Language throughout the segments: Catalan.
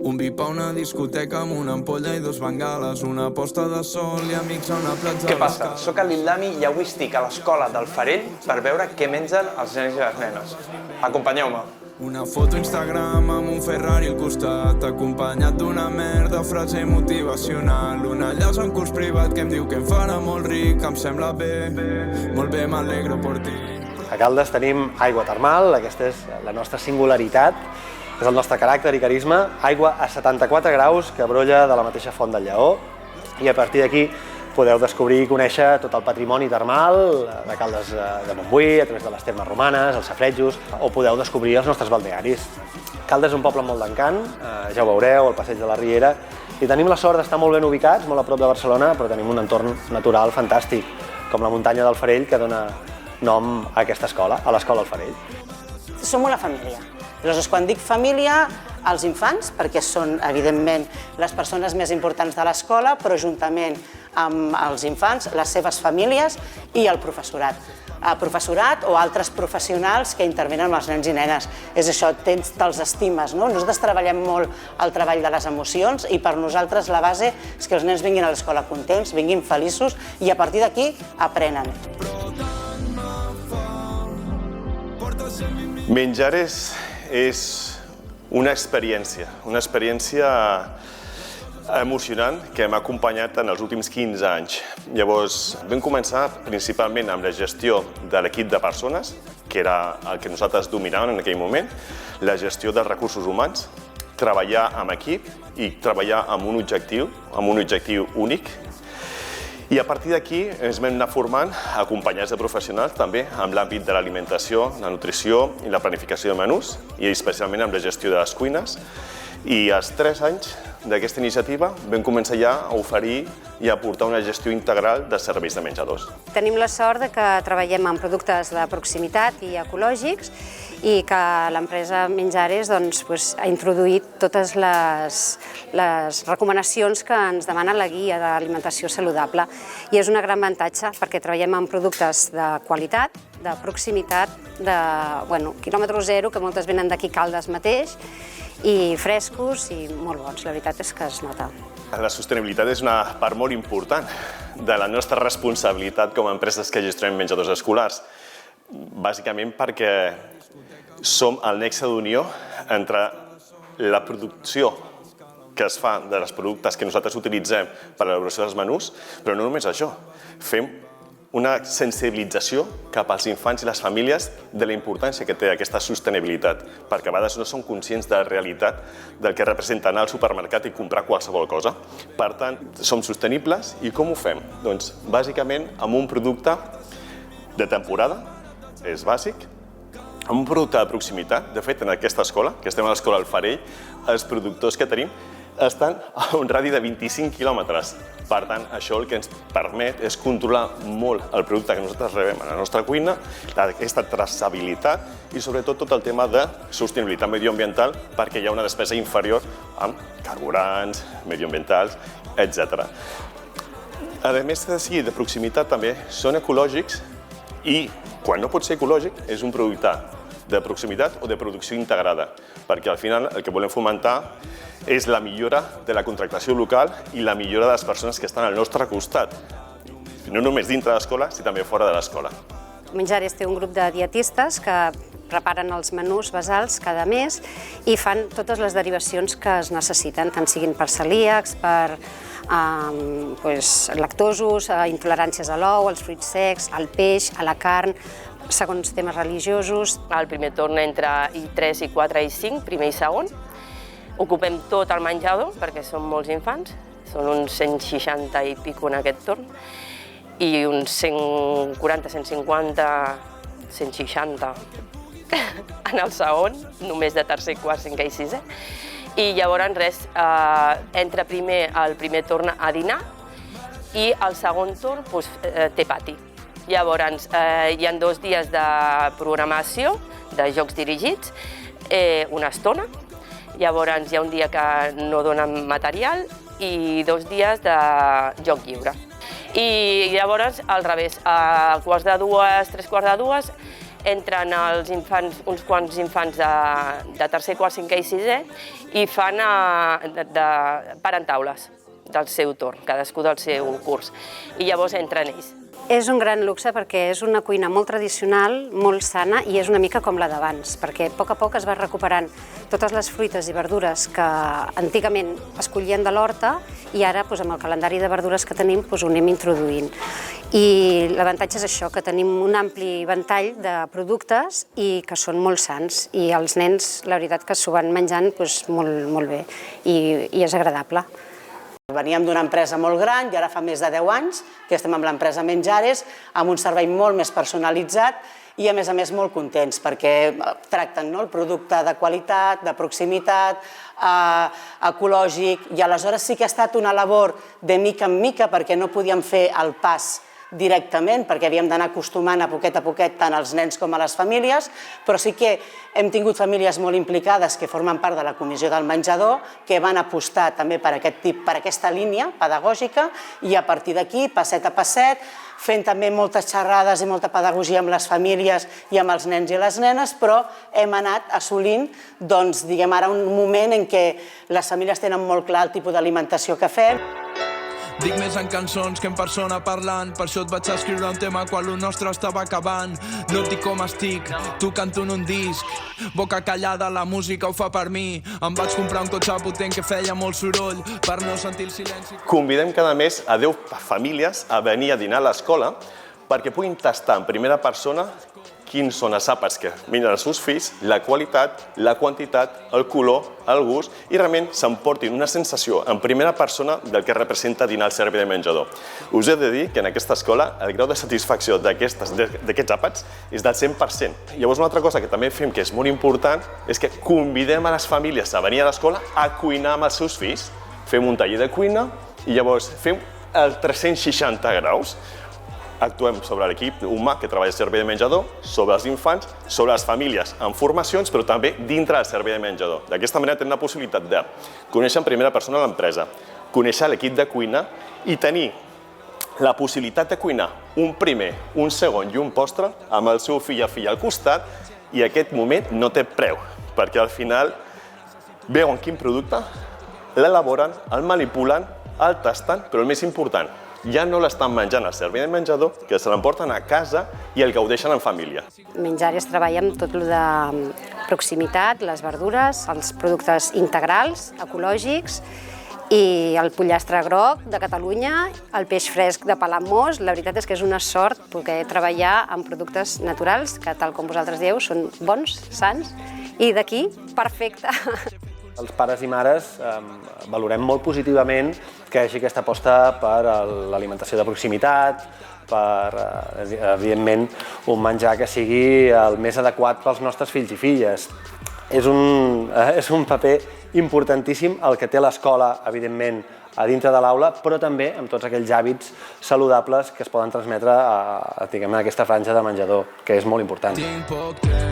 Un vi pa una discoteca amb una ampolla i dos bengales, una posta de sol i amics a una platja. Què passa? Soc el Lildami i avui estic a l'escola del Farell per veure què mengen els nens i les nenes. Acompanyeu-me. Una foto Instagram amb un Ferrari al costat, acompanyat d'una merda frase motivacional. Una llaç en curs privat que em diu que em farà molt ric, em sembla bé, molt bé, m'alegro per ti. A Caldes tenim aigua termal, aquesta és la nostra singularitat, és el nostre caràcter i carisma, aigua a 74 graus que brolla de la mateixa font del Lleó, i a partir d'aquí podeu descobrir i conèixer tot el patrimoni termal de Caldes de Montbui, a través de les termes romanes, els safaretjos, o podeu descobrir els nostres balnearis. Caldes és un poble amb molt d'encant, ja ho veureu, el passeig de la Riera, i tenim la sort d'estar molt ben ubicats, molt a prop de Barcelona, però tenim un entorn natural fantàstic, com la muntanya del Farell, que dona nom a aquesta escola, a l'Escola del Farell. Som una família. Aleshores, quan dic família, els infants, perquè són, evidentment, les persones més importants de l'escola, però juntament amb els infants, les seves famílies i el professorat. Professorat o altres professionals que intervenen amb els nens i nenes. És això, te'ls estimes, no? Nosaltres treballem molt el treball de les emocions i per nosaltres la base és que els nens vinguin a l'escola contents, vinguin feliços i a partir d'aquí aprenen. Menjares és una experiència emocionant que m'ha acompanyat en els últims 15 anys. Llavors, vam començar principalment amb la gestió de l'equip de persones, que era el que nosaltres dominàvem en aquell moment, la gestió dels recursos humans, treballar amb equip i treballar amb un objectiu únic. I a partir d'aquí ens vam anar formant acompanyats de professionals també amb l'àmbit de l'alimentació, la nutrició i la planificació de menús i especialment amb la gestió de les cuines. I als 3 anys d'aquesta iniciativa vam començar ja a oferir i a aportar una gestió integral de serveis de menjadors. Tenim la sort que treballem amb productes de proximitat i ecològics i que l'empresa Menjares ha introduït totes les recomanacions que ens demana la guia d'alimentació saludable. I és un gran avantatge perquè treballem amb productes de qualitat, de proximitat, de quilòmetre zero, que moltes venen d'aquí Caldes mateix, i frescos i molt bons, la veritat és que es nota. La sostenibilitat és una part molt important de la nostra responsabilitat com a empreses que gestionem menjadors escolars, bàsicament perquè som el nexe d'unió entre la producció que es fa de les productes que nosaltres utilitzem per a l'elaboració dels menús, però no només això, fem una sensibilització cap als infants i les famílies de la importància que té aquesta sostenibilitat, perquè a vegades no són conscients de la realitat del que representa anar al supermercat i comprar qualsevol cosa. Per tant, som sostenibles i com ho fem? Doncs, bàsicament, amb un producte de temporada, és bàsic, amb un producte de proximitat. De fet, en aquesta escola, que estem a l'Escola del Farell, els productors que tenim estan a un radi de 25 quilòmetres. Per tant, això el que ens permet és controlar molt el producte que nosaltres rebem a la nostra cuina, aquesta traçabilitat i sobretot tot el tema de sostenibilitat medioambiental perquè hi ha una despesa inferior amb carburants, medioambientals, etc. A més de ser de proximitat també són ecològics i quan no pot ser ecològic és un producte de proximitat o de producció integrada, perquè al final el que volem fomentar és la millora de la contractació local i la millora de les persones que estan al nostre costat, no només dintre de l'escola, sinó també fora de l'escola. Menjares té un grup de dietistes que preparen els menús basals cada mes i fan totes les derivacions que es necessiten, tant siguin per celíacs, per lactosos, intoleràncies a l'ou, als fruits secs, al peix, a la carn, segons temes religiosos. Al primer torn entre I3, I4 i I5, primer i segon. Ocupem tot el menjador, perquè són molts infants, són uns 160 i pico en aquest torn, i uns 140, 150, 160 en el segon, només de tercer, quart, cinquè i sisè. I llavors res, entra primer el primer torn a dinar i el segon torn té pati. Llavors hi ha 2 dies de programació, de jocs dirigits, una estona. Llavors hi ha un dia que no donen material i 2 dies de joc lliure. I llavors al revés, a quarts de 2, 3 quarts de 2, entren els infants, uns quants infants de tercer, quart, cinquè i sisè, i fan parentaules del seu torn, cadascú del seu curs, i llavors entren ells. És un gran luxe perquè és una cuina molt tradicional, molt sana i és una mica com la d'abans, perquè a poc es va recuperant totes les fruites i verdures que antigament es collien de l'horta i ara amb el calendari de verdures que tenim ho anem introduint. I l'avantatge és això, que tenim un ampli ventall de productes i que són molt sans i els nens la veritat que s'ho van menjant molt bé i és agradable. Veníem d'una empresa molt gran i ara fa més de 10 anys que estem amb l'empresa Menjares, amb un servei molt més personalitzat i a més molt contents perquè tracten el producte de qualitat, de proximitat, ecològic, i aleshores sí que ha estat una labor de mica en mica perquè no podíem fer el pas directament perquè havíem d'anar acostumant a poquet tant els nens com a les famílies, però sí que hem tingut famílies molt implicades que formen part de la comissió del menjador, que van apostar també per aquesta línia pedagògica i a partir d'aquí, passet a passet, fent també moltes xerrades i molta pedagogia amb les famílies i amb els nens i les nenes, però hem anat assolint, ara un moment en què les famílies tenen molt clar el tipus d'alimentació que fem. Dic més en cançons que en persona parlant, per això et vaig escriure un tema quan lo nostre estava acabant. No et dic com estic, tu canto en un disc, boca callada, la música ho fa per mi. Em vaig comprar un cotxe potent que feia molt soroll per no sentir el silenci. Convidem cada mes a 10 famílies a venir a dinar a l'escola perquè puguin tastar en primera persona quins són els àpats que mengen els seus fills, la qualitat, la quantitat, el color, el gust, i realment s'emportin una sensació en primera persona del que representa dinar al servei de menjador. Us he de dir que en aquesta escola el grau de satisfacció d'aquests àpats és del 100%. Llavors una altra cosa que també fem que és molt important és que convidem a les famílies a venir a l'escola a cuinar amb els seus fills. Fem un taller de cuina i llavors fem el 360 graus. Actuem sobre l'equip humà que treballa al servei de menjador, sobre els infants, sobre les famílies en formacions, però també dintre del servei de menjador. D'aquesta manera tenim la possibilitat de conèixer en primera persona l'empresa, conèixer l'equip de cuina i tenir la possibilitat de cuinar un primer, un segon i un postre amb el seu fill o filla al costat, i aquest moment no té preu, perquè al final veuen quin producte, l'elaboren, el manipulen, el tasten, però el més important, ja no l'estan menjant al servei de menjador, que se l'emporten a casa i el gaudeixen en família. Menjares treballa amb tot el de proximitat, les verdures, els productes integrals, ecològics, i el pollastre groc de Catalunya, el peix fresc de Palamós. La veritat és que és una sort poder treballar amb productes naturals, que tal com vosaltres dieu, són bons, sans, i d'aquí, perfecte. Els pares i mares valorem molt positivament que hi hagi aquesta aposta per l'alimentació de proximitat, per, evidentment, un menjar que sigui el més adequat pels nostres fills i filles. És un paper importantíssim el que té l'escola, evidentment, a dintre de l'aula, però també amb tots aquells hàbits saludables que es poden transmetre en aquesta franja de menjador, que és molt important. Tinc poc temps.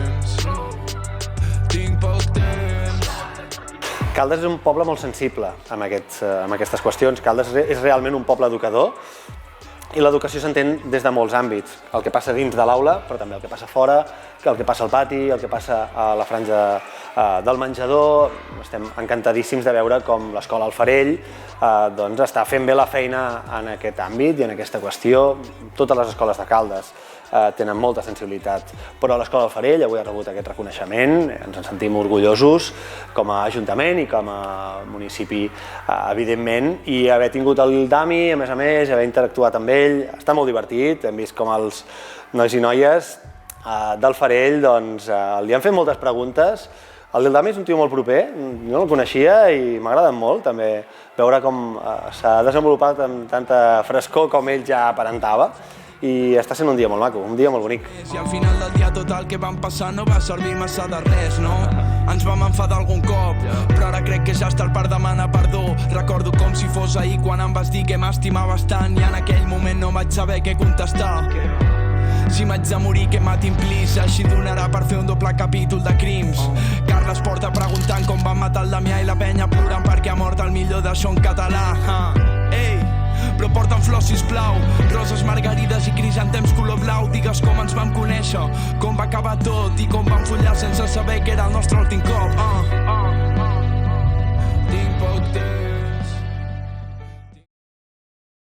Caldes és un poble molt sensible amb aquestes qüestions. Caldes és realment un poble educador i l'educació s'entén des de molts àmbits. El que passa dins de l'aula, però també el que passa fora, el que passa al pati, el que passa a la franja del menjador. Estem encantadíssims de veure com l'escola Alfarell està fent bé la feina en aquest àmbit i en aquesta qüestió. Totes les escoles de Caldes tenen molta sensibilitat, però l'escola Alfarell avui ha rebut aquest reconeixement, ens en sentim orgullosos com a Ajuntament i com a municipi, evidentment, i haver tingut el Dami, a més, haver interactuat amb ell, està molt divertit. Hem vist com els nois i noies d'Alfarell li han fet moltes preguntes. El Dami és un tio molt proper, no el coneixia i m'ha agradat molt també veure com s'ha desenvolupat amb tanta frescor com ell ja aparentava. I està sent un dia molt maco, un dia molt bonic. I al final del dia tot el que vam passar no va servir massa de res, no? Ens vam enfadar algun cop, però ara crec que ja està per demanar perdó. Recordo com si fos ahir quan em vas dir que m'estimaves tant i en aquell moment no vaig saber què contestar. Si m'haig de morir que matin please, així donarà per fer un doble capítol de crims. Carles porta preguntant com van matar el Damià i la penya plorant perquè ha mort el millor de son català. Ei, però porten flors, sisplau. Roses, margarides i crisantems color blau. Digues com ens vam conèixer, com va acabar tot i com vam follar sense saber que era el nostre últim cop.